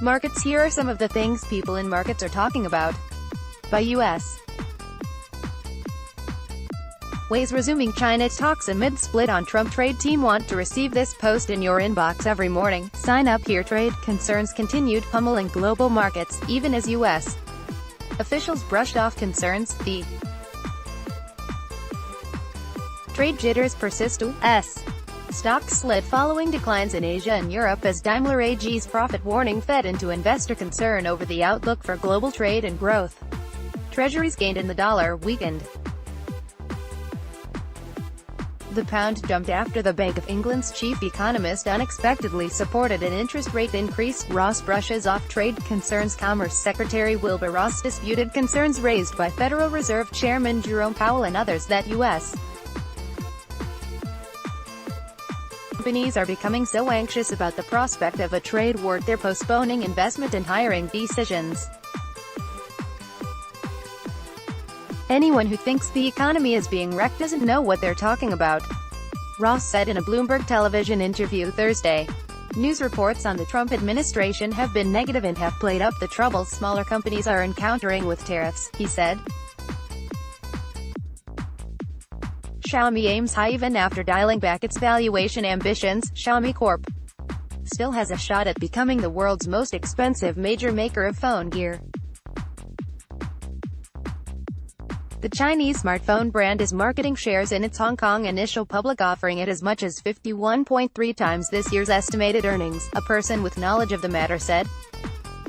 Markets. Here are some of the things people in markets are talking about. By U.S. Ways resuming China talks amid split on Trump trade team. Want to receive this post in your inbox every morning? Sign up. hereTrade. Concerns continued pummeling global markets, even as U.S. officials brushed off concerns. The trade jitters persist.U.S. Stocks slid following declines in Asia and Europe as Daimler AG's profit warning fed into investor concern over the outlook for global trade and growth. Treasuries gained and the dollar weakened. The pound jumped after the Bank of England's chief economist unexpectedly supported an interest rate increase. Ross brushes off trade concerns. Commerce Secretary Wilbur Ross disputed concerns raised by Federal Reserve Chairman Jerome Powell and others that U.S. companies are becoming so anxious about the prospect of a trade war, they're postponing investment and hiring decisions. Anyone who thinks the economy is being wrecked doesn't know what they're talking about, Ross said in a Bloomberg television interview Thursday. News reports on the Trump administration have been negative and have played up the troubles smaller companies are encountering with tariffs, he said. Xiaomi aims high even after dialing back its valuation ambitions. Xiaomi Corp. still has a shot at becoming the world's most expensive major maker of phone gear. The Chinese smartphone brand is marketing shares in its Hong Kong initial public offering at as much as 51.3 times this year's estimated earnings, a person with knowledge of the matter said.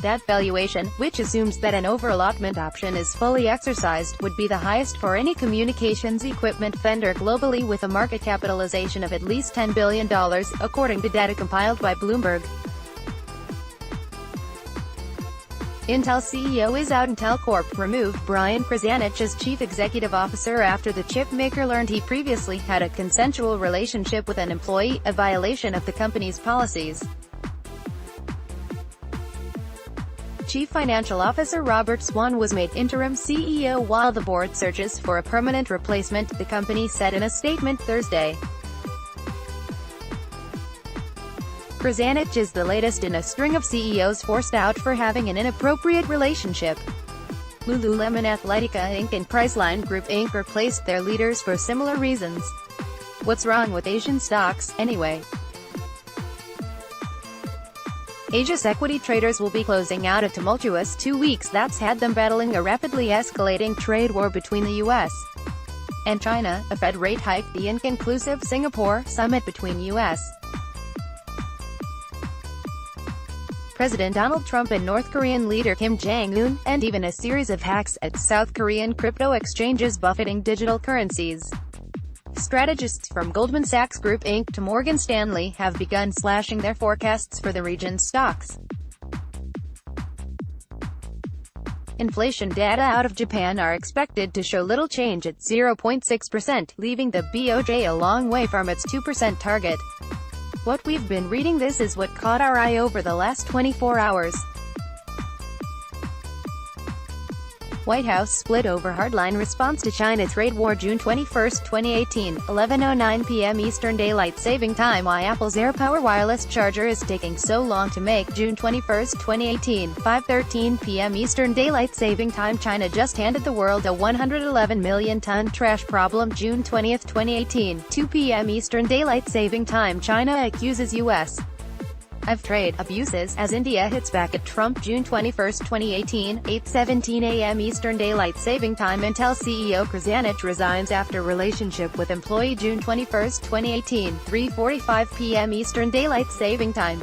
That valuation, which assumes that an over-allotment option is fully exercised, would be the highest for any communications equipment vendor globally with a market capitalization of at least $10 billion, according to data compiled by Bloomberg. Intel CEO is out. Intel Corp. removed Brian Krzanich as chief executive officer after the chip maker learned he previously had a consensual relationship with an employee, a violation of the company's policies. Chief Financial Officer Robert Swan was made interim CEO while the board searches for a permanent replacement, the company said in a statement Thursday. Krzanich is the latest in a string of CEOs forced out for having an inappropriate relationship. Lululemon Athletica Inc. and Priceline Group Inc. replaced their leaders for similar reasons. What's wrong with Asian stocks, anyway? Asia's equity traders will be closing out a tumultuous 2 weeks that's had them battling a rapidly escalating trade war between the U.S. and China, a Fed rate hike, the inconclusive Singapore summit between U.S. President Donald Trump and North Korean leader Kim Jong-un, and even a series of hacks at South Korean crypto exchanges buffeting digital currencies. Strategists from Goldman Sachs Group Inc. to Morgan Stanley have begun slashing their forecasts for the region's stocks. Inflation data out of Japan are expected to show little change at 0.6%, leaving the BOJ a long way from its 2% target. What we've been reading, this is what caught our eye over the last 24 hours. White House split over hardline response to China trade war. June 21, 2018, 11:09 p.m. Eastern Daylight Saving Time. Why Apple's AirPower wireless charger is taking so long to make. June 21, 2018, 5:13 p.m. Eastern Daylight Saving Time. China just handed the world a 111 million ton trash problem. June 20, 2018, 2 p.m. Eastern Daylight Saving Time. China accuses U.S. of trade abuses as India hits back at Trump. June 21, 2018, 8:17 a.m. Eastern Daylight Saving Time. Intel CEO Krzanich resigns after relationship with employee. June 21, 2018, 3:45 p.m. Eastern Daylight Saving Time.